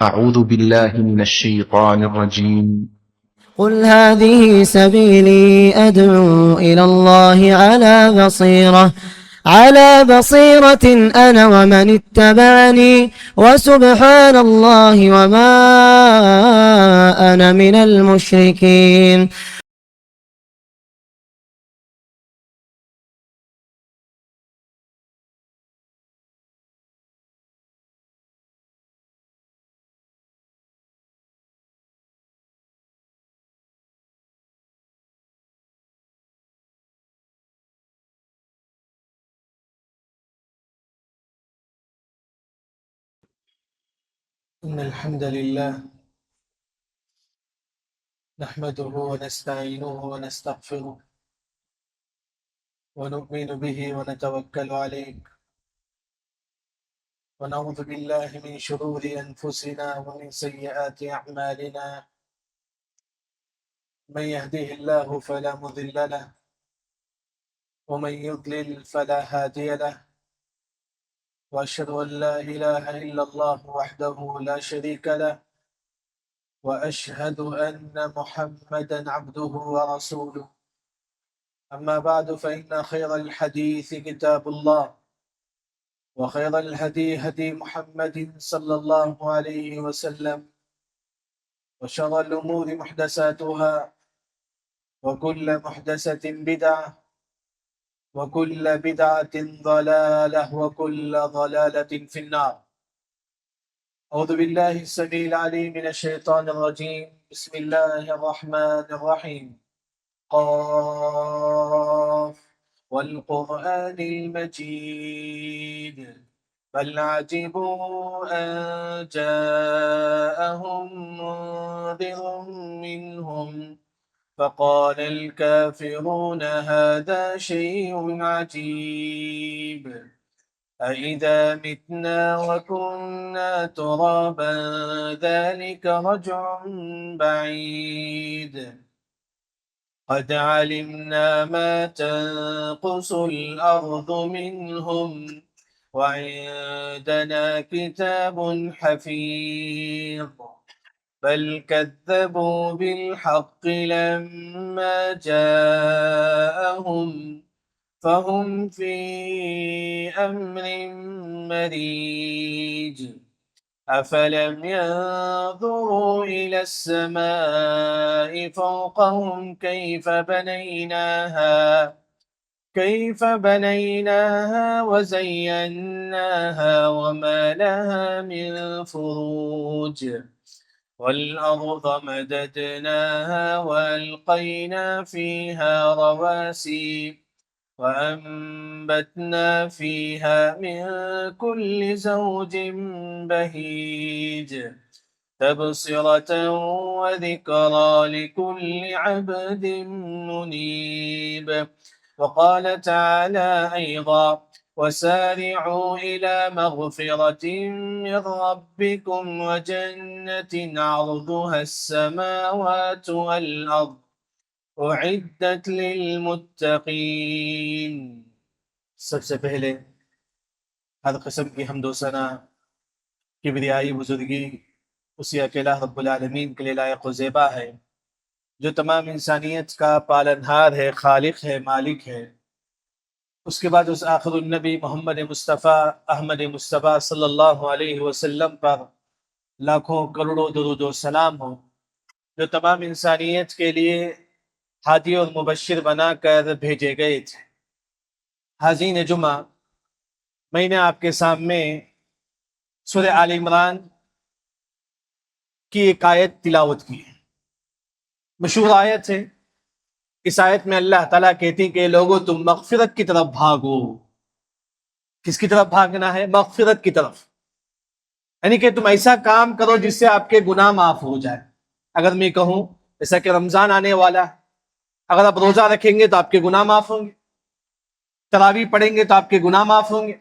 أعوذ بالله من الشيطان الرجيم. قل هذه سبيلي أدعو إلى الله على بصيرة أنا ومن اتبعني وسبحان الله وما أنا من المشركين. إن الحمد لله نحمده ونستعينه ونستغفره ونؤمن به ونتوكل عليه ونعوذ بالله من شرور أنفسنا ومن سيئات أعمالنا. من يهده الله فلا مضل له ومن يضلل فلا هادي له، وأشهد أن لا إله إلا الله وحده لا شريك له، وأشهد أن محمدا عبده ورسوله. أما بعد، فإن خير الحديث كتاب الله، وخير الهدي هدي محمد صلى الله عليه وسلم، وشر الأمور محدثاتها، وكل محدثة بدعة، وكل بدعة ضلالة، وكل ضلالة في النار. أعوذ بالله السميع العليم من الشيطان الرجيم. بسم الله الرحمن الرحيم. قاف والقرآن المجيد بل عجبوا أن جاءهم منذر منهم فقال الكافرون هذا شيء عجيب أإذا متنا وكنا ترابا ذلك رجع بعيد قد علمنا ما تنقص الأرض منهم وعندنا كتاب حفيظ بل كذبوا بالحق لما جاءهم فهم في أمر مريج أفلم ينظروا إلى السماء فوقهم كيف بنيناها وزيناها وما لها من فروج والأرض مددناها وألقينا فيها رواسي وأنبتنا فيها من كل زوج بهيج تبصرة وذكرى لكل عبد منيب. وقال تعالى أيضا وسارعوا إلى مغفرة من ربكم وجنة عرضها السماوات والأرض اعدت للمتقین۔ سب سے پہلے ہر قسم کی حمد و ثنا، کبریائی، بزرگی اسی اکیلا رب العالمین کے لیے لائق و زیبا ہے، جو تمام انسانیت کا پالنہار ہے، خالق ہے، مالک ہے۔ اس کے بعد اس آخر النبی محمد مصطفیٰ احمد مصطفیٰ صلی اللہ علیہ وسلم پر لاکھوں کروڑوں درود و سلام ہو، جو تمام انسانیت کے لیے ہادی اور مبشر بنا کر بھیجے گئے تھے۔ حاضرین جمعہ، میں نے آپ کے سامنے سورہ آل عمران کی ایک آیت تلاوت کی ہے، مشہور آیت ہے۔ اس آیت میں اللہ تعالیٰ کہتی کہ لوگوں تم مغفرت کی طرف بھاگو۔ کس کی طرف بھاگنا ہے؟ مغفرت کی طرف، یعنی کہ تم ایسا کام کرو جس سے آپ کے گناہ معاف ہو جائے۔ اگر میں کہوں جیسا کہ رمضان آنے والا ہے، اگر آپ روزہ رکھیں گے تو آپ کے گناہ معاف ہوں گے، تراویح پڑھیں گے تو آپ کے گناہ معاف ہوں گے،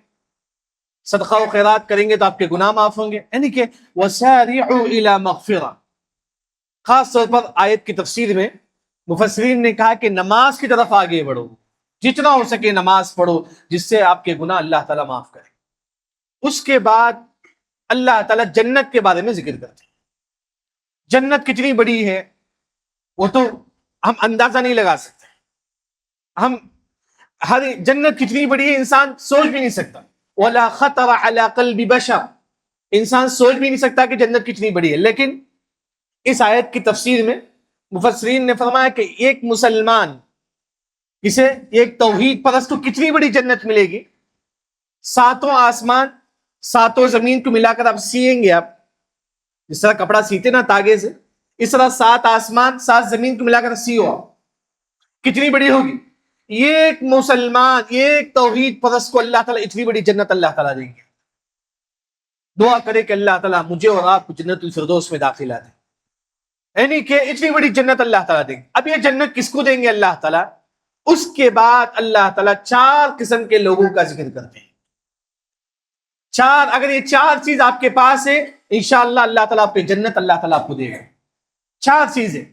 صدقہ و خیرات کریں گے تو آپ کے گناہ معاف ہوں گے، یعنی کہ وَسَارِعُوا إِلَى مَغْفِرَةٍ۔ خاص طور پر آیت کی تفسیر میں مفسرین نے کہا کہ نماز کی طرف آگے بڑھو، جتنا ہو سکے نماز پڑھو جس سے آپ کے گناہ اللہ تعالیٰ معاف کرے۔ اس کے بعد اللہ تعالیٰ جنت کے بارے میں ذکر کرتے ہیں. جنت کتنی بڑی ہے وہ تو ہم اندازہ نہیں لگا سکتے. ہم ہر جنت کتنی بڑی ہے انسان سوچ بھی نہیں سکتا. وَلَا خَطَرَ عَلَىٰ قَلْبِ بَشَرٍ، انسان سوچ بھی نہیں سکتا کہ جنت کتنی بڑی ہے. لیکن اس آیت کی تفسیر میں مفسرین نے فرمایا کہ ایک مسلمان اسے ایک توحید پرست کو کتنی بڑی جنت ملے گی. 7 آسمان 7 زمین کو ملا کر آپ سیئیں گے، آپ جس طرح کپڑا سیتے نا تاگے سے، اس طرح 7 آسمان 7 زمین کو ملا کر سیو آپ، کتنی بڑی ہوگی. یہ ایک مسلمان، یہ ایک توحید پرست کو اللہ تعالیٰ اتنی بڑی جنت اللہ تعالیٰ دیں گے. دعا کرے کہ اللہ تعالیٰ مجھے اور آپ کو جنت الفردوس میں داخلہ دے، یعنی کہ اتنی بڑی جنت اللہ تعالیٰ دیں گے. اب یہ جنت کس کو دیں گے اللہ تعالیٰ؟ اس کے بعد اللہ تعالیٰ 4 قسم کے لوگوں کا ذکر کرتے ہیں. 4، اگر یہ 4 چیز آپ کے پاس ہے انشاءاللہ اللہ تعالیٰ آپ کو جنت اللہ تعالیٰ آپ کو دے گا. 4 چیزیں.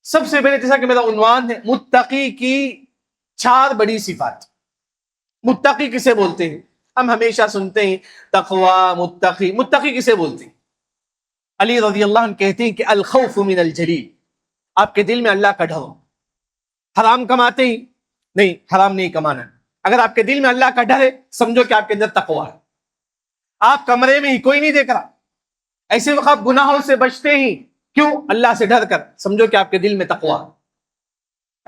سب سے پہلے جیسا کہ میرا عنوان ہے متقی کی 4 بڑی صفات. متقی کسے بولتے ہیں؟ ہم ہمیشہ سنتے ہیں تقوی، متقی. متقی کسے بولتے ہیں؟ علی رضی اللہ عنہ کہتے ہیں کہ الخوف من الجلیل، آپ کے دل میں اللہ کا ڈر ہو. حرام کماتے ہی نہیں، حرام نہیں کمانا. اگر آپ کے دل میں اللہ کا ڈر ہے سمجھو کہ آپ کے اندر تقوی ہے. آپ کمرے میں ہی کوئی نہیں دیکھ رہا، ایسے وقت آپ گناہوں سے بچتے ہی کیوں؟ اللہ سے ڈر کر، سمجھو کہ آپ کے دل میں تقوی ہے.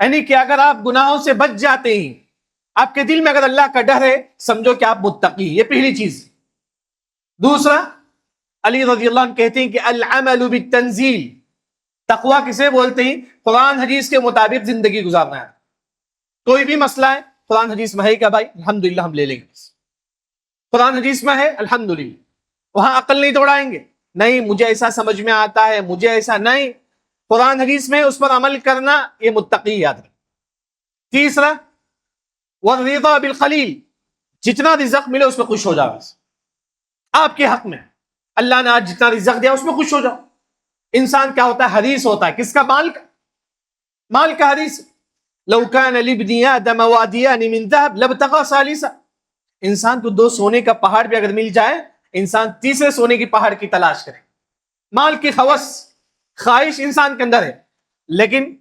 یعنی کہ اگر آپ گناہوں سے بچ جاتے ہیں، آپ کے دل میں اگر اللہ کا ڈر ہے سمجھو کہ آپ متقی. یہ پہلی چیز. دوسرا، علی رضی اللہ عنہ کہتے ہیں کہ العمل بالتنزیل، تقوی کسے بولتے ہیں؟ قرآن حدیث کے مطابق زندگی گزارنا ہے. کوئی بھی مسئلہ ہے قرآن حدیث میں ہے کیا بھائی؟ الحمدللہ ہم لے لیں گے. قرآن حدیث میں ہے الحمدللہ، وہاں عقل نہیں دوڑائیں گے. نہیں مجھے ایسا سمجھ میں آتا ہے، مجھے ایسا نہیں. قرآن حدیث میں اس پر عمل کرنا، یہ متقی یاد رکھ. تیسرا، والرضا بالقلیل، جتنا رزق ملے اس میں خوش ہو جاؤ. آپ کے حق میں اللہ نے آج جتنا رزق دیا اس میں خوش ہو جاؤ. انسان کیا ہوتا ہے؟ حریص ہوتا ہے. کس کا؟ مال کا حریص. لو کان لابن آدم وادیان من ذهب لابتغى ثالثا، انسان کو 2 سونے کا پہاڑ بھی اگر مل جائے انسان تیسرے سونے کی پہاڑ کی تلاش کرے. مال کی خواہش انسان کے اندر ہے. لیکن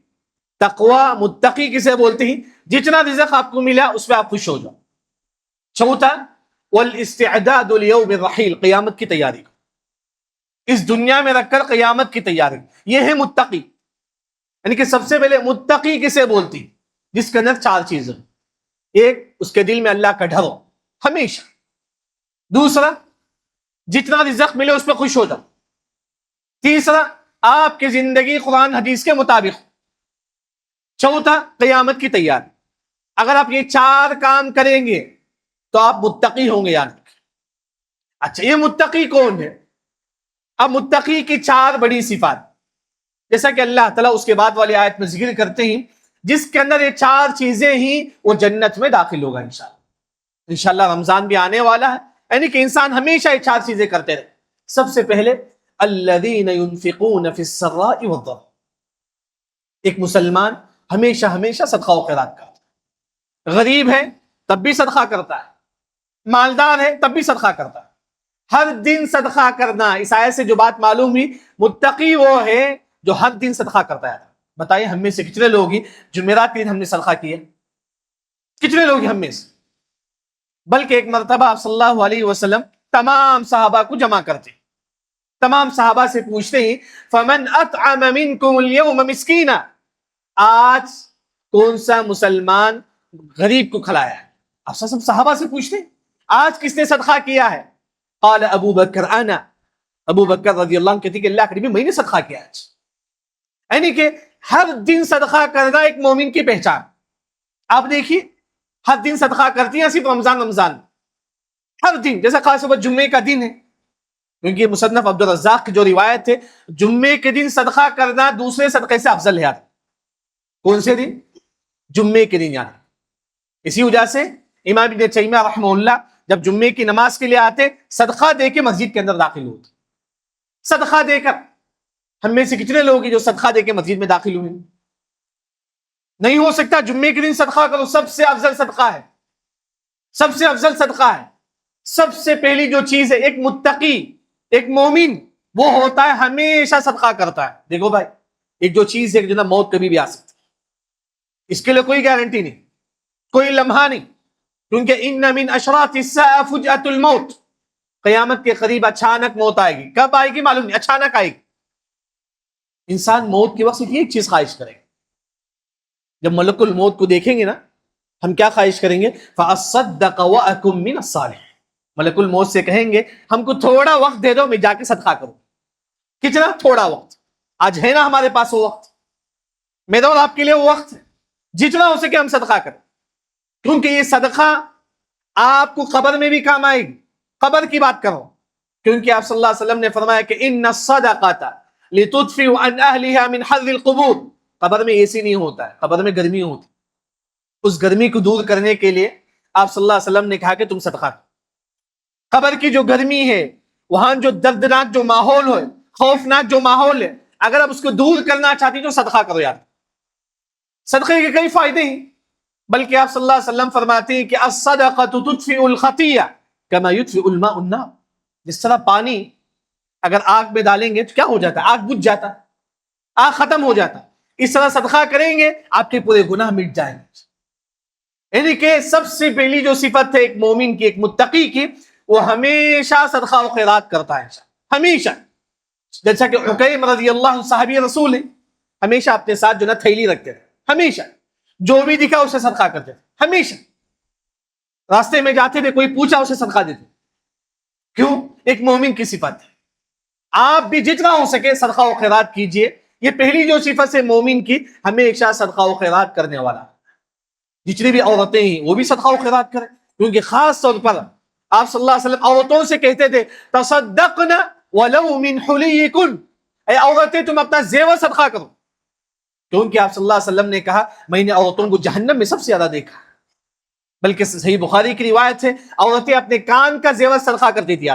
تقوی، متقی کسے بولتے ہیں؟ جتنا رزق آپ کو ملا اس پہ آپ خوش ہو جاؤ. چوتھا، والاستعداد لیوم الرحیل، قیامت کی تیاری، اس دنیا میں رکھ کر قیامت کی تیاری. یہ ہے متقی. یعنی کہ سب سے پہلے متقی کسے بولتی؟ جس کے اندر 4 چیزیں. ایک، اس کے دل میں اللہ کا ڈر ہو ہمیشہ. دوسرا، جتنا رزق ملے اس پہ خوش ہو جاؤ. تیسرا، آپ کی زندگی قرآن حدیث کے مطابق. چوتھا، قیامت کی تیاری. اگر آپ یہ 4 کام کریں گے تو آپ متقی ہوں گے یاد رکھیں. اچھا، یہ متقی کون ہے؟ اب متقی کی 4 بڑی صفات، جیسا کہ اللہ تعالیٰ اس کے بعد والی آیت میں ذکر کرتے ہیں، جس کے اندر یہ 4 چیزیں ہی وہ جنت میں داخل ہوگا انشاءاللہ. انشاءاللہ رمضان بھی آنے والا ہے، یعنی کہ انسان ہمیشہ یہ 4 چیزیں کرتے رہے. سب سے پہلے الذین ينفقون فی السراء والضراء، ایک مسلمان ہمیشہ صدقہ و خیرات کرتا ہے. غریب ہے تب بھی صدقہ کرتا ہے، مالدار ہے تب بھی صدقہ کرتا ہے. ہر دن صدقہ کرنا. اس آیت سے جو بات معلوم ہوئی، متقی وہ ہے جو ہر دن صدقہ کرتا ہے. بتائیے ہم میں سے کتنے لوگ ہیں جمعرات کے دن ہم نے صدقہ کیا؟ کتنے لوگ ہیں ہم میں سے؟ بلکہ ایک مرتبہ آپ صلی اللہ علیہ وسلم تمام صحابہ کو جمع کرتے، تمام صحابہ سے پوچھتے ہیں فمن اطعم منکم اليوم مسکینا، آج کون سا مسلمان غریب کو کھلایا ہے؟ آپ سب صحابہ سے پوچھتے ہیں آج کس نے صدقہ کیا ہے؟ قال ابو بکر انا، ابو بکر رضی اللہ عنہ کہتے کہ اللہ کے نبی میں نے صدقہ کیا آج. یعنی کہ ہر دن صدقہ کرنا ایک مومن کی پہچان. آپ دیکھیے ہر دن صدقہ کرتی ہیں، صرف رمضان ہر دن. جیسا خاص طور پر جمعے کا دن ہے، کیونکہ مصنف عبدالرزاق کی جو روایت ہے جمعے کے دن صدقہ کرنا دوسرے صدقے سے افضل ہے. کون سے دن؟ جمعے کے دن. یعنی اسی وجہ سے امام ابن تیمیہ رحمہ اللہ جب جمعے کی نماز کے لیے آتے صدقہ دے کے مسجد کے اندر داخل ہوتے. صدقہ دے کر. ہم میں سے کتنے لوگ ہیں جو صدقہ دے کے مسجد میں داخل ہوئے؟ نہیں ہو سکتا. جمعے کے دن صدقہ کرو، سب سے افضل صدقہ ہے، سب سے افضل صدقہ ہے. سب سے پہلی جو چیز ہے ایک متقی، ایک مومن، وہ ہوتا ہے ہمیشہ صدقہ کرتا ہے. دیکھو بھائی، ایک جو چیز ہے کہ جناب موت کبھی بھی آ سکتی ہے، اس کے لیے کوئی گارنٹی نہیں، کوئی لمحہ نہیں، کیونکہ ان من اشراط الساعة فجأة الموت، قیامت کے قریب اچانک موت آئے گی. کب آئے گی معلوم نہیں، اچانک آئے گی. انسان موت کے وقت صرف ایک چیز خواہش کرے گا، جب ملک الموت کو دیکھیں گے نا، ہم کیا خواہش کریں گے؟ فَأَصَّدَّقَ وَأَكُن مِّنَ الصَّالِحِينَ. ملک الموت سے کہیں گے ہم کو تھوڑا وقت دے دو، میں جا کے صدقہ کروں. کتنا تھوڑا وقت؟ آج ہے نا ہمارے پاس وہ وقت، میرا اور آپ کے لیے وہ وقت ہے، جتنا ہو سکے ہم صدقہ کریں، کیونکہ یہ صدقہ آپ کو قبر میں بھی کام آئے گی. قبر کی بات کرو، کیونکہ آپ صلی اللہ علیہ وسلم نے فرمایا کہ ان الصدقۃ لتدفئ عن اہلها من حر القبور. قبر میں اے سی نہیں ہوتا ہے، قبر میں گرمی ہوتی. اس گرمی کو دور کرنے کے لیے آپ صلی اللہ علیہ وسلم نے کہا کہ تم صدقہ کرو. قبر کی جو گرمی ہے، وہاں جو دردناک جو ماحول ہے، خوفناک جو ماحول ہے، اگر آپ اس کو دور کرنا چاہتی تو صدقہ کرو یار. صدقے کے کئی فائدے ہیں، بلکہ آپ صلی اللہ علیہ وسلم فرماتے ہیں کہ الصدقۃ تطفئ الخطیہ کما یطفئ الماء النار. جس طرح پانی اگر آگ میں ڈالیں گے تو کیا ہو جاتا ہے؟ آگ بجھ جاتا ہے، آگ ختم ہو جاتا ہے. اس طرح صدقہ کریں گے آپ کے پورے گناہ مٹ جائیں گے. یعنی کہ سب سے پہلی جو صفت ہے ایک مومن کی، ایک متقی کی، وہ ہمیشہ صدقہ و خیرات کرتا ہے، ہمیشہ. جیسا کہ عقیم رضی اللہ عنہ صحابی رسول ہے، ہمیشہ اپنے ساتھ جو نا تھیلی رکھتے تھے، ہمیشہ جو بھی دکھا اسے صدقہ کرتے تھے. ہمیشہ راستے میں جاتے تھے، کوئی پوچھا اسے صدقہ دیتے. کیوں؟ ایک مومن کی صفت ہے. آپ بھی جتنا ہو سکے صدقہ و خیرات کیجئے. یہ پہلی جو صفت ہے مومن کی، ہمیشہ صدقہ و خیرات کرنے والا. جتنی بھی عورتیں ہیں وہ بھی صدقہ و خیرات کریں، کیونکہ خاص طور پر آپ صلی اللہ علیہ وسلم عورتوں سے کہتے تھے تصدقن ولو من حلیکن، اے عورتیں تم اپنا زیور صدقہ کرو. کیونکہ آپ صلی اللہ علیہ وسلم نے کہا میں نے عورتوں کو جہنم میں سب سے زیادہ دیکھا. بلکہ صحیح بخاری کی روایت ہے عورتیں اپنے کان کا زیور صدقہ کرتی تھی.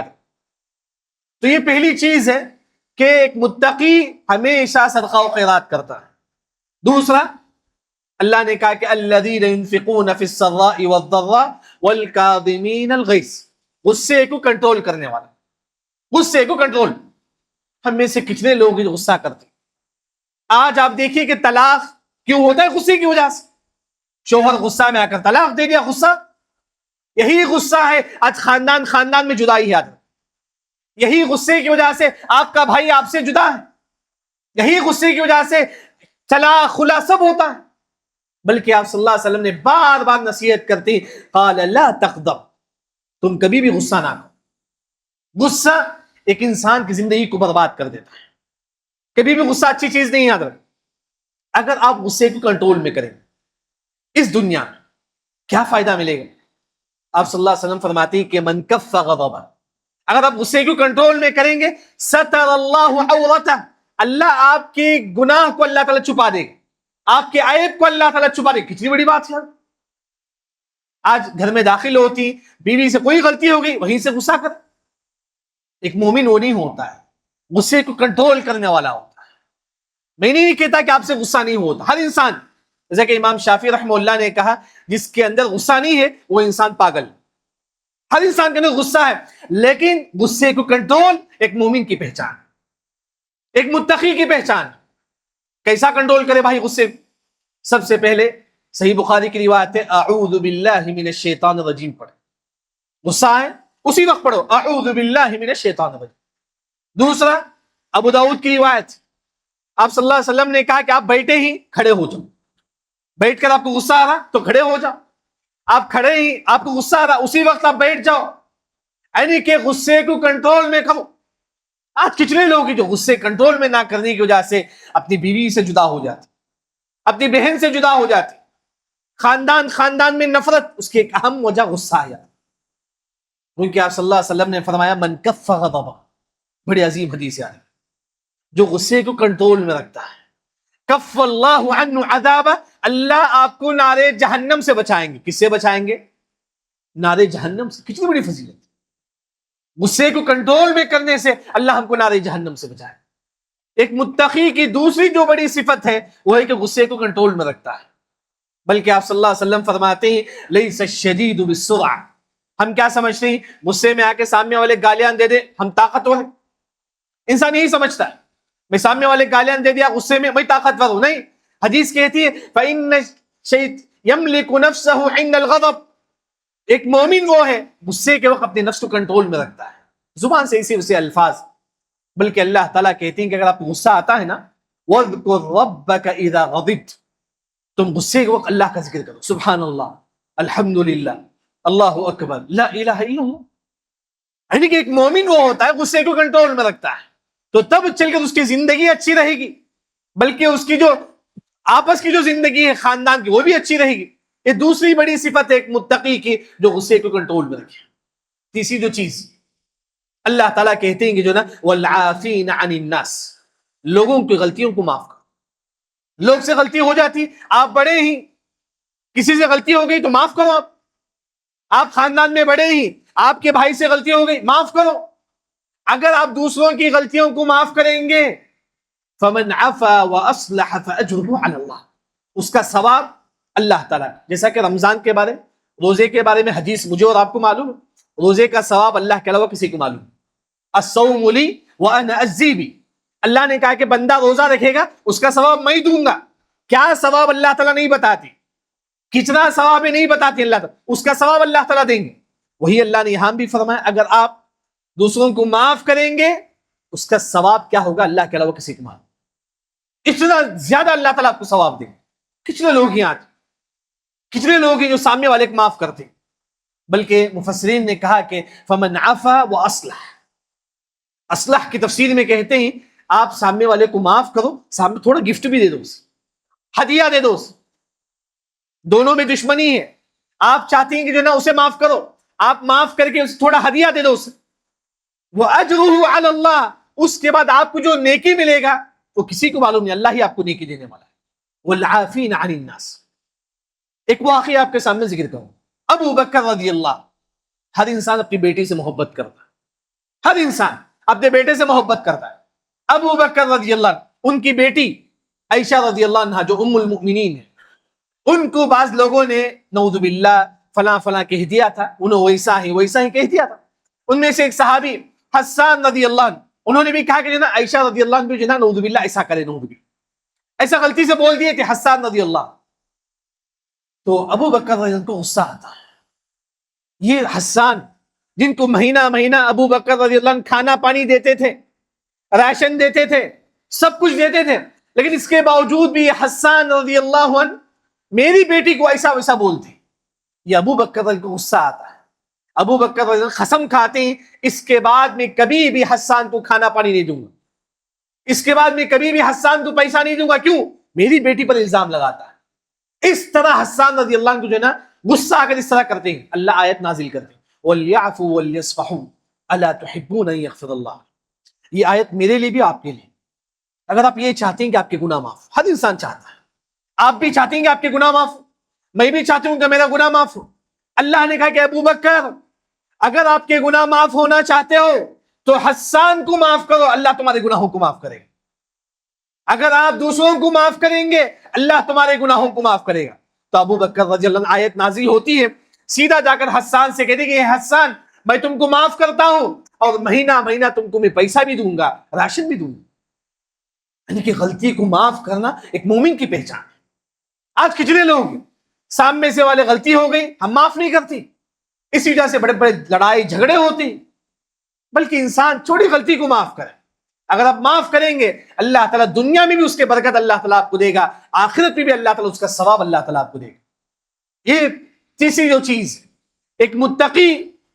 تو یہ پہلی چیز ہے کہ ایک متقی ہمیشہ صدقہ و خیرات کرتا ہے. دوسرا، اللہ نے کہا کہ الذین ينفقون فی السراء والضراء والکاظمین الغیظ، غصے کو کنٹرول کرنے والا. غصے کو کنٹرول. ہم میں سے کتنے لوگ غصہ کرتے ہیں؟ آج آپ دیکھیے کہ طلاق کیوں ہوتا ہے؟ غصے کی وجہ سے. شوہر غصہ میں آ کر طلاق دے دیا، غصہ. یہی غصہ ہے آج خاندان میں جدائی ہے. یہی غصے کی وجہ سے آپ کا بھائی آپ سے جدا ہے. یہی غصے کی وجہ سے طلاق خلا سب ہوتا ہے. بلکہ آپ صلی اللہ علیہ وسلم نے بار بار نصیحت کرتی، قال لا تغضب، تم کبھی بھی غصہ نہ کرو. غصہ ایک انسان کی زندگی کو برباد کر دیتا ہے. کبھی بھی غصہ اچھی چیز نہیں یاد رکھ. اگر آپ غصے کو کنٹرول میں کریں، اس دنیا میں کیا فائدہ ملے گا؟ آپ صلی اللہ علیہ وسلم فرماتی ہیں کہ من کف غضبہ، اگر آپ غصے کو کنٹرول میں کریں گے، ستر اللہ عورتہ، اللہ آپ کے گناہ کو اللہ تعالیٰ چھپا دے گا، آپ کے عیب کو اللہ تعالیٰ چھپا دے گا. کتنی بڑی بات ہے. آج گھر میں داخل ہوتی، بیوی سے کوئی غلطی ہو گئی، وہیں سے غصہ کر. ایک مومن وہ نہیں ہوتا ہے، غصے کو کنٹرول کرنے والا ہوتا ہے. میں نہیں کہتا کہ آپ سے غصہ نہیں ہوتا. ہر انسان، جیسا کہ امام شافعی رحمہ اللہ نے کہا، جس کے اندر غصہ نہیں ہے وہ انسان پاگل. ہر انسان کے اندر غصہ ہے، لیکن غصے کو کنٹرول ایک مومن کی پہچان، ایک متقی کی پہچان. کیسا کنٹرول کرے بھائی غصے؟ سب سے پہلے صحیح بخاری کی روایت ہے اعوذ باللہ من الشیطان الرجیم پڑھے. غصہ ہے اسی وقت پڑھو اعوذ باللہ من الشیطان الرجیم. دوسرا، ابو داؤد کی روایت، آپ صلی اللہ علیہ وسلم نے کہا کہ آپ بیٹھے ہی کھڑے ہو جاؤ. بیٹھ کر آپ کو غصہ آ رہا تو کھڑے ہو جاؤ. آپ کھڑے ہی آپ کو غصہ آ رہا اسی وقت آپ بیٹھ جاؤ. یعنی کہ غصے کو کنٹرول میں کرو. آج کتنے لوگ ہیں جو غصے کنٹرول میں نہ کرنے کی وجہ سے اپنی بیوی سے جدا ہو جاتے، اپنی بہن سے جدا ہو جاتے. خاندان میں نفرت، اس کی ایک اہم وجہ غصہ آیا. کیونکہ آپ صلی اللہ علیہ وسلم نے فرمایا من کف غضبہ، بڑی عظیم حدیث ہے، جو غصے کو کنٹرول میں رکھتا ہے، کف اللہ عنہ عذابہ، اللہ آپ کو نار جہنم سے بچائیں گے. کس سے بچائیں گے؟ نار جہنم سے. کتنی بڑی فضیلت. غصے کو کنٹرول میں کرنے سے اللہ ہم کو نار جہنم سے بچائے. ایک متقی کی دوسری جو بڑی صفت ہے وہ ہے کہ غصے کو کنٹرول میں رکھتا ہے. بلکہ آپ صلی اللہ علیہ وسلم فرماتے ہیں لیس الشدید بالسرعہ، ہم کیا سمجھتے ہیں؟ غصے میں آ کے سامنے والے گالیاں دے دے ہم طاقتور ہیں. انسان یہی سمجھتا ہے میں سامنے والے گالیاں دے دیا غصے میں میں طاقتور ہوں. نہیں، حدیث کہتی ہے فَإِنَّ الشَّيْطَانَ يَمْلِكُ نَفْسَهُ عِنْدَ الْغَضَبِ. ایک مومن وہ ہے غصے کے وقت اپنے نفس کو کنٹرول میں رکھتا ہے. زبان سے اسی اسے الفاظ، بلکہ اللہ تعالیٰ کہتے ہیں کہ اگر آپ کو غصہ آتا ہے نا وَاذْكُرْ رَبَّكَ إِذَا غَضِبْتَ، تم غصے کے وقت اللہ کا ذکر کرو، سبحان اللہ، الحمدللہ، اللہ اکبر، لا الہ الا اللہ. یعنی کہ ایک مومن وہ ہوتا ہے غصے کو کنٹرول میں رکھتا ہے، تو تب چل کر اس کی زندگی اچھی رہے گی، بلکہ اس کی جو آپس کی جو زندگی ہے خاندان کی وہ بھی اچھی رہے گی. یہ دوسری بڑی صفت ہے ایک متقی کی جو غصے کو کنٹرول میں رکھے. تیسری جو چیز اللہ تعالیٰ کہتے ہیں کہ جو نا والعافین عن الناس، لوگوں کی غلطیوں کو معاف کرو. لوگ سے غلطی ہو جاتی، آپ بڑے ہی کسی سے غلطی ہو گئی تو معاف کرو. آپ خاندان میں بڑے ہی آپ کے بھائی سے غلطی ہو گئی معاف کرو. اگر آپ دوسروں کی غلطیوں کو معاف کریں گے فمن عفا واصلح فاجره على اللہ، اس کا ثواب اللہ تعالیٰ. جیسا کہ رمضان کے بارے روزے کے بارے میں حدیث مجھے اور آپ کو معلوم، روزے کا ثواب اللہ کے علاوہ کسی کو معلوم. الصوم لی وانا اجزی بی، اللہ نے کہا کہ بندہ روزہ رکھے گا اس کا ثواب میں ہی دوں گا. کیا ثواب اللہ تعالیٰ نہیں بتاتی، کتنا ثواب نہیں بتاتی اللہ تعالیٰ، اس کا ثواب اللہ تعالیٰ دیں گے. وہی اللہ نے یہاں بھی فرمایا اگر آپ دوسروں کو معاف کریں گے اس کا ثواب کیا ہوگا اللہ کے علاوہ کسی کو معاف. اتنا زیادہ اللہ تعالیٰ آپ کو ثواب دیں گے. کتنے لوگ ہیں آج، کتنے لوگ ہیں جو سامنے والے کو معاف کرتے ہیں. بلکہ مفسرین نے کہا کہ فمن عفا واصلح، اصلح کی تفسیر میں کہتے ہیں آپ سامنے والے کو معاف کرو، سامنے تھوڑا گفٹ بھی دے دو، ہدیہ دے دو. دونوں میں دشمنی ہے، آپ چاہتی ہیں کہ جو نا اسے معاف کرو، آپ معاف کر کے اسے تھوڑا ہدیہ دے دو اسے. وَأَجْرُهُ عَلَى اللَّهِ، اس کے بعد آپ کو جو نیکی ملے گا وہ کسی کو معلوم نہیں، اللہ ہی آپ کو نیکی دینے والا ہے. وَالْعَافِينَ عَنِ النَّاسِ. ایک واقعہ آپ کے سامنے ذکر کروں. ابو بکر رضی اللہ، ہر انسان اپنی بیٹی سے محبت کرتا ہے، ہر انسان اپنے بیٹے سے محبت کرتا ہے. ابو بکر رضی اللہ، ان کی بیٹی عائشہ رضی اللہ عنہا جو ام المؤمنین ہے، ان کو بعض لوگوں نے نعوذ باللہ فلاں فلاں کہہ دیا تھا، انہوں ویسا ہی کہہ دیا تھا. ان میں سے ایک صحابی حسان رضی اللہ عنہ، انہوں نے بھی کہا کہ جو نا عائشہ رضی اللہ عنہ بھی جو نا نعوذ باللہ ایسا کرے، نعوذ باللہ ایسا غلطی سے بول دیے کہ حسان رضی اللہ. تو ابو بکر رضی اللہ عنہ کو غصہ آتا ہے. یہ حسان جن کو مہینہ مہینہ ابو بکر رضی اللہ عنہ کھانا پانی دیتے تھے، راشن دیتے تھے، سب کچھ دیتے تھے، لیکن اس کے باوجود بھی حسان رضی اللہ عنہ میری بیٹی کو ایسا ویسا بولتے. یہ ابو بکر رضی اللہ عنہ کو غصہ آتا ہے. ابو بکر رضی اللہ عنہ قسم کھاتے ہیں اس کے بعد میں کبھی بھی حسان کو کھانا پانی نہیں دوں گا، اس کے بعد میں کبھی بھی حسان کو پیسہ نہیں دوں گا. کیوں؟ میری بیٹی پر الزام لگاتا ہے. اس طرح حسان رضی اللہ عنہ کو جو ہے نا غصہ آ کر اس طرح کرتے ہیں. اللہ آیت نازل کرتے ہیں وَلْيَعْفُوا وَلْيَصْفَحُوا أَلَا تُحِبُّونَ أَن يَغْفِرَ اللَّهُ. یہ آیت میرے لیے بھی آپ کے لیے. اگر آپ یہ چاہتے ہیں کہ آپ کے گناہ معاف، ہر انسان چاہتا ہے، آپ بھی چاہتے ہیں کہ آپ کے گناہ معاف ہو، میں بھی چاہتا ہوں کہ میرا گناہ معاف ہو. اللہ نے کہا کہ ابو بکر اگر آپ کے گناہ معاف ہونا چاہتے ہو تو حسان کو معاف کرو، اللہ تمہارے گناہوں کو معاف کرے گا. اگر آپ دوسروں کو معاف کریں گے اللہ تمہارے گناہوں کو معاف کرے گا. تو ابو بکر رضی اللہ عنہ آیت نازل ہوتی ہے، سیدھا جا کر حسان سے کہتے کہ حسان میں تم کو معاف کرتا ہوں اور مہینہ مہینہ تم کو میں پیسہ بھی دوں گا، راشن بھی دوں گا. یعنی کہ غلطی کو معاف کرنا ایک مومن کی پہچان ہے. آج کتنے لوگ سامنے سے والے غلطی ہو گئی ہم معاف نہیں کرتی، اس وجہ سے بڑے بڑے لڑائی جھگڑے ہوتے ہیں. بلکہ انسان چھوٹی غلطی کو معاف کرے. اگر آپ معاف کریں گے اللہ تعالیٰ دنیا میں بھی اس کے برکت اللہ تعالیٰ آپ کو دے گا، آخرت میں بھی اللہ تعالیٰ اس کا ثواب اللہ تعالیٰ آپ کو دے گا. یہ تیسری جو چیز، ایک متقی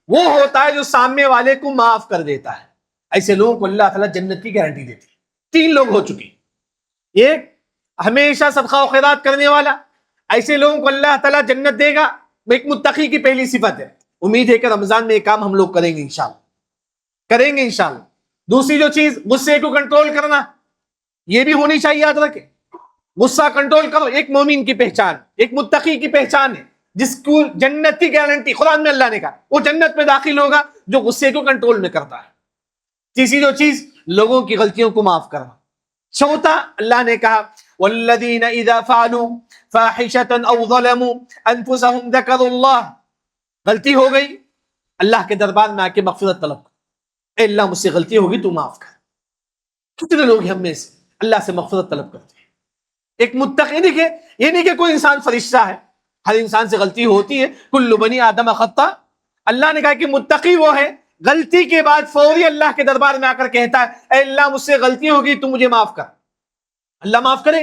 وہ ہوتا ہے جو سامنے والے کو معاف کر دیتا ہے. ایسے لوگوں کو اللہ تعالیٰ جنت کی گارنٹی دیتی ہے. 3 لوگ ہو چکے. ایک ہمیشہ صدقہ و خیرات کرنے والا، ایسے لوگوں کو اللہ تعالیٰ جنت دے گا. ایک متقی کی پہلی صفت ہے. امید ہے کہ رمضان میں یہ کام ہم لوگ کریں گے انشاءاللہ، کریں گے انشاءاللہ. دوسری جو چیز غصے کو کنٹرول کرنا، یہ بھی ہونی چاہیے. یاد رکھیں غصہ کنٹرول کرو، ایک مومن کی پہچان، ایک متقی کی پہچان ہے جس کو جنت کی گارنٹی قرآن میں اللہ نے کہا وہ جنت میں داخل ہوگا جو غصے کو کنٹرول میں کرتا ہے. تیسری جو چیز لوگوں کی غلطیوں کو معاف کرنا. چوتھا اللہ نے کہا والذین اذا فعلوا فاحشة او ظلموا انفسهم ذکروا اللہ. غلطی ہو گئی، اللہ کے دربار میں آ کے مغفرت طلب کر، اے اللہ مجھ سے غلطی ہوگی تو معاف کر۔ کتنے لوگ ہم میں سے اللہ سے مغفرت طلب کرتے ہیں۔ ایک متقی دیکھے، یہ نہیں کہ کوئی انسان فرشتہ ہے، ہر انسان سے غلطی ہوتی ہے، کل بنی آدم خطا۔ اللہ نے کہا کہ متقی وہ ہے غلطی کے بعد فوری اللہ کے دربار میں آ کر کہتا ہے اے اللہ مجھ سے غلطی ہوگی تو مجھے معاف کر، اللہ معاف کرے۔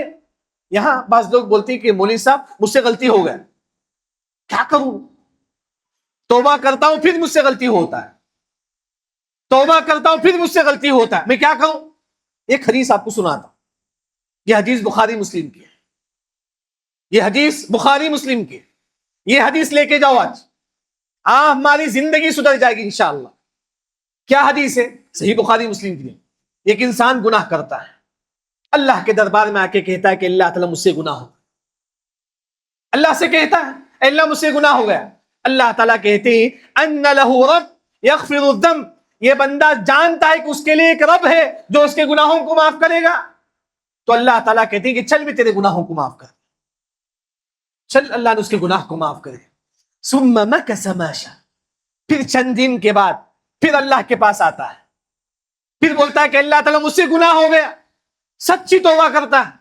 یہاں بعض لوگ بولتے ہیں کہ مولوی صاحب مجھ سے غلطی ہو گیا، کیا کروں؟ توبہ کرتا ہوں پھر مجھ سے غلطی ہوتا ہے، توبہ کرتا ہوں پھر مجھ سے غلطی ہوتا ہے، میں کیا کروں؟ ایک حدیث آپ کو سناتا ہوں، یہ حدیث بخاری مسلم کی ہے، یہ حدیث بخاری مسلم کی ہے، یہ حدیث لے کے جاؤ آج، ہماری زندگی سدھر جائے گی انشاءاللہ۔ کیا حدیث ہے؟ صحیح بخاری مسلم کی ہے۔ ایک انسان گناہ کرتا ہے، اللہ کے دربار میں آ کے کہتا ہے کہ اللہ تعالیٰ مجھ سے گناہ ہو، اللہ سے کہتا ہے اے اللہ مجھ سے گناہ ہو گیا۔ اللہ تعالیٰ کہتے ہیں ان لہ رب یغفر الذنب، یہ بندہ جانتا ہے کہ اس کے لیے ایک رب ہے جو اس کے گناہوں کو معاف کرے گا، تو اللہ تعالیٰ کہتے ہیں کہ چل میں تیرے گناہوں کو معاف کر، چل اللہ نے اس کے گناہ کو معاف کرے۔ ثم مکث ما شاء، پھر چند دن کے بعد پھر اللہ کے پاس آتا ہے، پھر بولتا ہے کہ اللہ تعالیٰ مجھ سے گناہ ہو گیا، سچی توبہ کرتا ہے،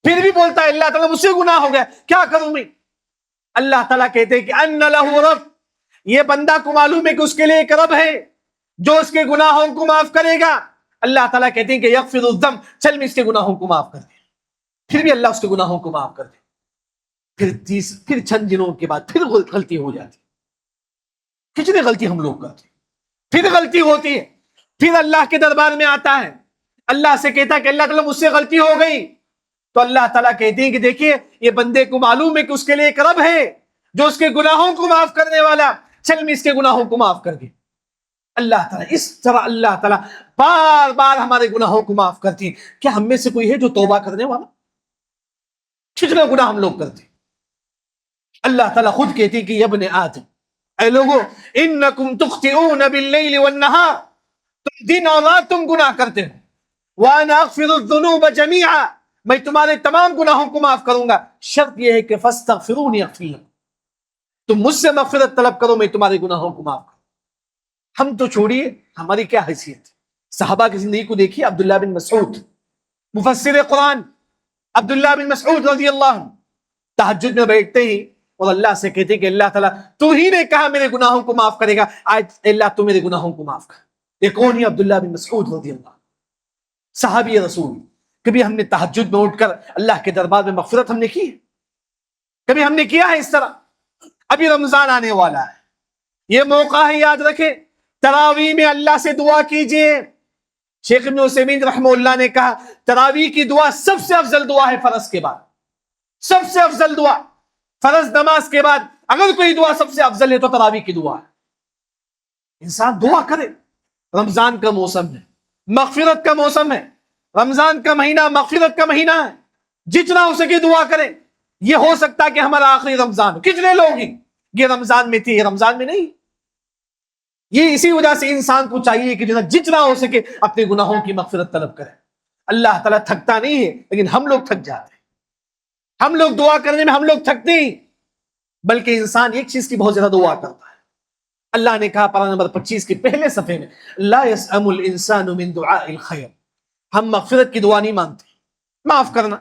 پھر بھی بولتا ہے اللہ تعالیٰ مجھ سے گناہ ہو گیا، کیا کروں میں؟ اللہ تعالیٰ کہتے ہیں کہ ان لہ رب، یہ بندہ کو معلوم ہے کہ اس کے لیے ایک رب ہے جو اس کے گناہوں کو معاف کرے گا۔ اللہ تعالیٰ کہتے ہیں کہ یغفر الذنب، چل میں اس کے گناہوں کو معاف کر دے، پھر بھی اللہ اس کے گناہوں کو معاف کر دے۔ پھر چند دنوں کے بعد پھر غلطی ہو جاتی، کتنی غلطی ہم لوگ کرتے، پھر غلطی ہوتی ہے، پھر اللہ کے دربار میں آتا ہے، اللہ سے کہتا ہے کہ اللہ تعالیٰ مجھ سے غلطی ہو گئی، تو اللہ تعالیٰ کہتے ہیں کہ دیکھیے یہ بندے کو معلوم ہے کہ اس کے لیے ایک رب ہے جو اس کے گناہوں کو معاف کرنے والا، چل میں اس کے گناہوں کو معاف کر دے۔ اللہ تعالیٰ اس طرح اللہ تعالیٰ بار بار ہمارے گناہوں کو معاف کرتی ہے۔ کیا ہم میں سے کوئی ہے جو توبہ کرنے والا؟ کتنا گناہ ہم لوگ کرتے۔ اللہ تعالیٰ خود کہتی کہ ابن آدم، اے لوگو انکم تخطئون باللیل والنہار، تم دن اور رات تم گناہ کرتے ہو، وانا اغفر الذنوب جمیعا، میں تمہارے تمام گناہوں کو معاف کروں گا، شرط یہ ہے کہ فاستغفرونی اغفر لکم، تم مجھ سے مغفرت طلب کرو میں تمہارے گناہوں کو معاف کروں۔ ہم تو چھوڑیے ہماری کیا حیثیت، صحابہ کی زندگی کو دیکھیے۔ عبداللہ بن مسعود مفسر قرآن، عبداللہ بن مسعود رضی اللہ عنہ تہجد میں بیٹھتے ہی اور اللہ سے کہتے ہیں کہ اللہ تعالیٰ تو ہی نے کہا میرے گناہوں کو معاف کرے گا، آج اللہ تو میرے گناہوں کو معاف کر۔ یہ کون ہے؟ عبداللہ بن مسعود رضی اللہ عنہ، صحابی رسول۔ کبھی ہم نے تہجد میں اٹھ کر اللہ کے دربار میں مغفرت ہم نے کی ہے؟ کبھی ہم نے کیا ہے اس طرح؟ ابھی رمضان آنے والا ہے، یہ موقع ہے، یاد رکھیں تراویح میں اللہ سے دعا کیجئے۔ شیخ ابن عثیمین رحمہ اللہ نے کہا تراویح کی دعا سب سے افضل دعا ہے فرض کے بعد، سب سے افضل دعا فرض نماز کے بعد اگر کوئی دعا سب سے افضل ہے تو تراویح کی دعا ہے۔ انسان دعا کرے، رمضان کا موسم ہے، مغفرت کا موسم ہے، رمضان کا مہینہ مغفرت کا مہینہ ہے، جتنا ہو سکے دعا کرے۔ یہ ہو سکتا ہے کہ ہمارا آخری رمضان ہو، کتنے لوگ ہیں یہ رمضان میں تھے یہ رمضان میں نہیں، یہ اسی وجہ سے انسان کو چاہیے کہ جتنا ہو سکے اپنے گناہوں کی مغفرت طلب کرے۔ اللہ تعالیٰ تھکتا نہیں ہے، لیکن ہم لوگ تھک جاتے ہیں، ہم لوگ دعا کرنے میں ہم لوگ تھکتے ہیں، بلکہ انسان ایک چیز کی بہت زیادہ دعا کرتا ہے۔ اللہ نے کہا پارہ نمبر 25 کے پہلے صفحے میں لا يسأم الانسان من دعاء الخیر، ہم مغفرت کی دعا نہیں مانگتے، معاف کرنا۔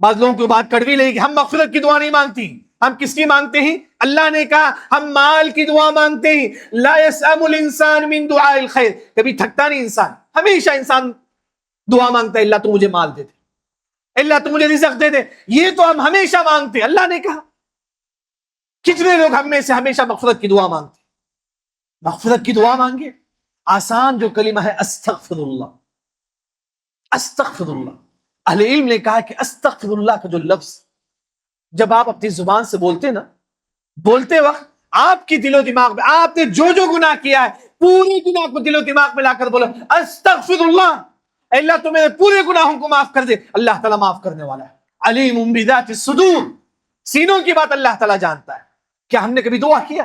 بعض لوگوں کو بات کڑوی لگے کہ ہم مغفرت کی دعا نہیں مانگتی، ہم کس کی مانگتے ہیں؟ اللہ نے کہا ہم مال کی دعا مانگتے ہیں۔ لا يسأم الانسان من دعاء الخیر، کبھی تھکتا نہیں انسان، ہمیشہ انسان دعا مانگتا ہے اللہ تو مجھے مال دے دے، اللہ تو مجھے رزق دے دے، یہ تو ہم ہمیشہ مانگتے ہیں۔ اللہ نے کہا کتنے لوگ ہم میں سے ہمیشہ مغفرت کی دعا مانگتے ہیں؟ مغفرت کی دعا مانگے، آسان جو کلمہ ہے استغفر اللہ، استغفر اللہ۔ اہل علم نے کہا کہ استغفر اللہ کا جو لفظ جب آپ اپنی زبان سے بولتے نا، بولتے وقت آپ کی دل و دماغ میں آپ نے جو جو گناہ کیا ہے پورے گناہ کو دل و دماغ میں لا کر بولو استغفر اللہ، اے اللہ تو میرے پورے گناہوں کو معاف کر دے۔ اللہ تعالیٰ معاف کرنے والا ہے، علیم بذات الصدور، سینوں کی بات اللہ تعالیٰ جانتا ہے۔ کیا ہم نے کبھی دعا کیا؟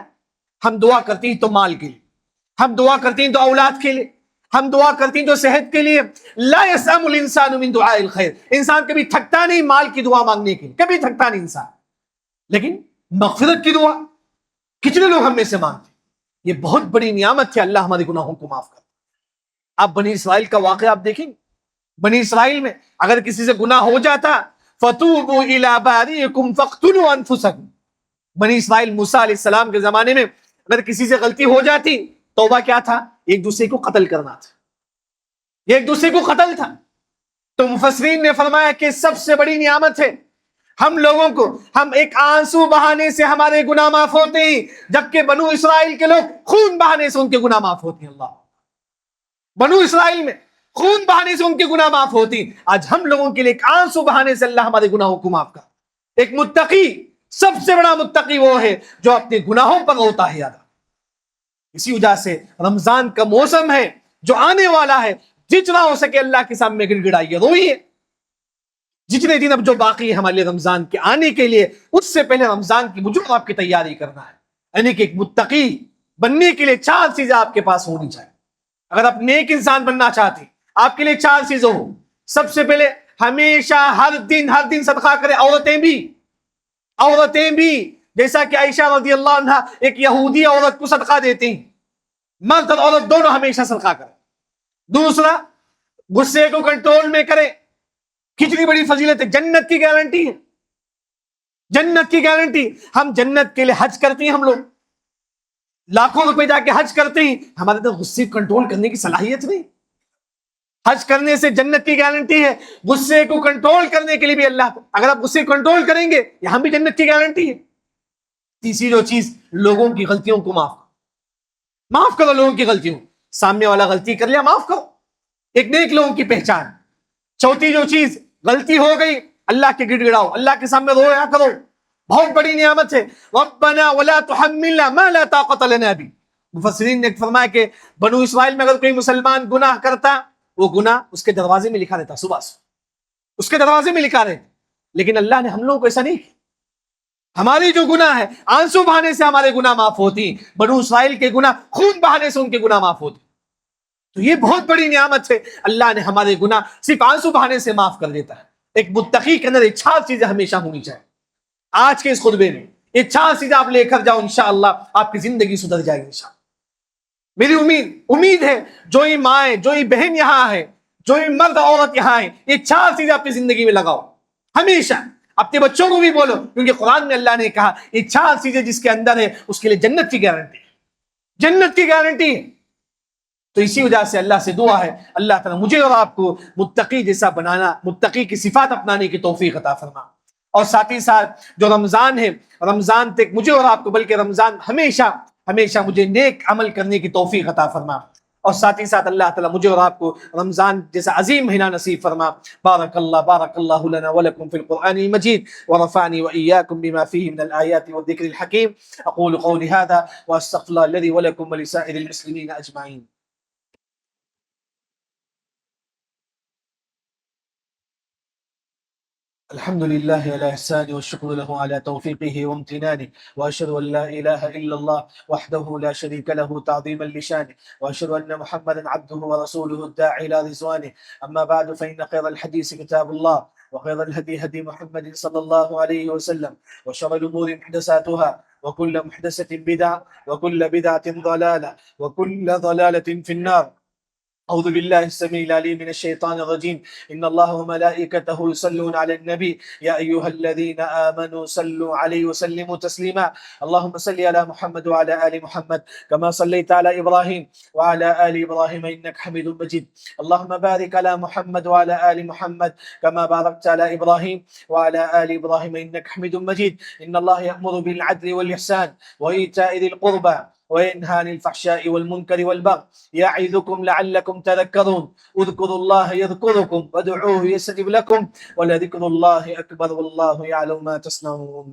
ہم دعا کرتی ہیں تو مال کے لیے، ہم دعا کرتی ہیں تو اولاد کے لیے، ہم دعا کرتی ہیں تو صحت کے لیے۔ لا يسأم الانسان من دعاء الخیر، انسان کبھی تھکتا نہیں مال کی دعا مانگنے کے لیے، کبھی تھکتا نہیں انسان۔ لیکن مغفرت کی دعا کتنے لوگ ہم میں سے مانگتے ہیں؟ یہ بہت بڑی نعمت ہے، اللہ ہمارے گناہوں کو معاف کر۔ آپ بنی اسرائیل کا واقعہ آپ دیکھیں، بنی اسرائیل میں اگر کسی سے گناہ ہو جاتا، فَتُوبُوا إِلَىٰ بَارِئِكُمْ فَاقْتُلُوا أَنفُسَكُمْ، بنی اسرائیل موسیٰ علیہ السلام کے زمانے میں اگر کسی سے غلطی ہو جاتی، توبہ کیا تھا؟ ایک دوسرے کو قتل کرنا تھا، ایک دوسرے کو قتل تھا۔ تو مفسرین نے فرمایا کہ سب سے بڑی نعمت ہے ہم لوگوں کو، ہم ایک آنسو بہانے سے ہمارے گناہ معاف ہوتے ہیں، جبکہ بنو اسرائیل کے لوگ خون بہانے سے ان کے گناہ معاف ہوتے ہیں۔ اللہ، بنو اسرائیل میں خون بہانے سے ان کے گناہ معاف ہوتی، آج ہم لوگوں کے لیے ایک آنسو بہانے سے اللہ ہمارے گناہوں کو معاف کر۔ ایک متقی، سب سے بڑا متقی وہ ہے جو اپنے گناہوں پر روتا ہے۔ یاد، اسی وجہ سے رمضان کا موسم ہے جو آنے والا ہے، جتنا ہو سکے اللہ کے سامنے گڑ گڑائیے، روئیے۔ جتنے دن اب جو باقی ہے ہمارے رمضان کے آنے کے لیے، اس سے پہلے رمضان کی مجھے آپ کی تیاری کرنا ہے، یعنی کہ ایک متقی بننے کے لیے 4 چیزیں آپ کے پاس ہونی چاہیے۔ اگر آپ نیک انسان بننا چاہتے ہیں، آپ کے لیے 4 چیزیں ہوں۔ سب سے پہلے ہمیشہ ہر دن صدقہ کرے، عورتیں بھی، جیسا کہ عائشہ رضی اللہ عنہ ایک یہودی عورت کو صدقہ دیتی ہیں، مرد اور عورت دونوں ہمیشہ صدقہ کریں۔ دوسرا، غصے کو کنٹرول میں کریں، کتنی بڑی فضیلت ہے، جنت کی گارنٹی ہے، جنت کی گارنٹی۔ ہم جنت کے لیے حج کرتے ہیں، ہم لوگ لاکھوں روپے جا کے حج کرتے ہیں، ہمارے اندر غصے کو کنٹرول کرنے کی صلاحیت نہیں۔ حج کرنے سے جنت کی گارنٹی ہے، غصے کو کنٹرول کرنے کے لیے بھی اللہ، اگر آپ غصے کو کنٹرول کریں گے یہاں بھی جنت کی گارنٹی ہے۔ تیسری جو چیز، لوگوں کی غلطیوں کو معاف کرو، لوگوں کی غلطیوں، سامنے والا غلطی کر لیا، معاف کرو، ایک نیک لوگوں کی پہچان۔ چوتھی جو چیز، غلطی ہو گئی اللہ کے گڑ گڑاؤ، اللہ کے سامنے رویا کرو، بہت بڑی نعمت ہے۔ ربنا ولا تحملنا ما لا طاقت لنا به، مفسرین نے فرمایا کہ بنو اسرائیل میں اگر کوئی مسلمان گناہ کرتا، وہ گناہ اس کے دروازے میں لکھا رہتا، صبح اس کے دروازے میں لکھا رہتا، لیکن اللہ نے ہم لوگوں کو ایسا نہیں کیا۔ ہماری جو گناہ ہے، آنسو بہانے سے ہمارے گناہ معاف ہوتی، بنو اسرائیل کے گناہ خون بہانے سے ان کے گناہ معاف ہوتے۔ تو یہ بہت بڑی نعمت ہے، اللہ نے ہمارے گناہ صرف آنسو بہانے سے معاف کر دیتا ہے۔ ایک متقی کے اندر یہ 4 چیزیں ہمیشہ ہونی چاہیے۔ آج کے اس خطبے میں یہ 4 چیزیں آپ لے کر جاؤ، انشاءاللہ آپ کی زندگی سدھر جائے گی انشاءاللہ۔ میری امید ہے جو ہی مائیں، جو ہی بہن یہاں ہے، جو ہی مرد عورت یہاں ہے، یہ 4 چیزیں اپنی زندگی میں لگاؤ ہمیشہ۔ اپنے بچوں کو بھی بولو، کیونکہ قرآن میں اللہ نے کہا یہ 4 چیزیں جس کے اندر ہے اس کے لیے جنت کی گارنٹی ہے، جنت کی گارنٹی ہے۔ تو اسی وجہ سے اللہ سے دعا ہے، اللہ تعالیٰ مجھے اور آپ کو متقی جیسا بنانا، متقی کی صفات اپنانے کی توفیق عطا فرما۔ اور ساتھ ہی ساتھ جو رمضان ہے، رمضان تک مجھے اور آپ کو، بلکہ رمضان ہمیشہ مجھے نیک عمل کرنے کی توفیق عطا فرما۔ اور ساتھ ہی ساتھ اللہ تعالیٰ مجھے اور آپ کو رمضان جیسا عظیم مہینہ نصیب فرما۔ بارک اللہ لنا ولکم فی القرآن المجید، ورفعنی وإیاکم بما فیہ من الآیات والذکر الحکیم۔ اقول قولی ھذا واستغفر اللہ الذی ولکم ولسائر المسلمین اجمعین۔ الحمد لله على إحسانه والشكر له على توفيقه وامتنانه، وأشهد أن لا إله إلا الله وحده لا شريك له تعظيما لشانه، وأشهد أن محمدا عبده ورسوله الداعي إلى رضوانه. أما بعد، فإن خير الحديث كتاب الله، وخير الهدي هدي محمد صلى الله عليه وسلم، وشر الأمور محدثاتها، وكل محدثة بدعة، وكل بدعة ضلالة، وكل ضلالة في النار. أعوذ بالله السميع العليم من الشيطان الرجيم. إن الله وملائكته يصلون على النبي يا أيها الذين آمنوا صلوا عليه وسلموا تسليما. اللهم صل على محمد وعلى آل محمد كما صليت على إبراهيم وعلى آل إبراهيم إنك حميد مجيد. اللهم بارك على محمد وعلى آل محمد كما باركت على إبراهيم وعلى آل إبراهيم إنك حميد مجيد. إن الله يأمر بالعدل والإحسان وإيتاء ذي القربى وينهى عن الفحشاء والمنكر والبغي يعظكم لعلكم تذكرون. اذكروا الله يذكركم وادعوه يستجب لكم ولذكر الله أكبر والله يعلم ما تصنعون.